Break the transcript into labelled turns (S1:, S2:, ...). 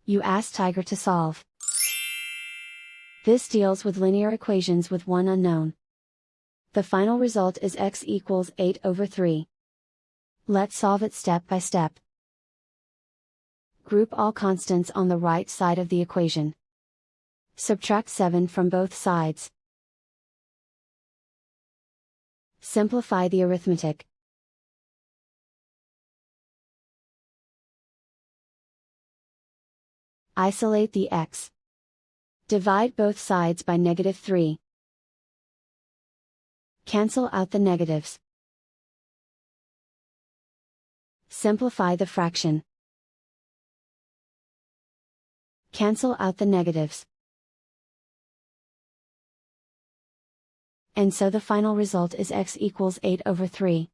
S1: You ask Tiger to solve. This deals with linear equations with one unknown. The final result is x equals 8/3. Let's solve it step by step. Group all constants on the right side of the equation. Subtract 7 from both sides. Simplify the arithmetic. Isolate the x. Divide both sides by -3. Cancel out the negatives. Simplify the fraction. Cancel out the negatives. And so the final result is x equals 8/3.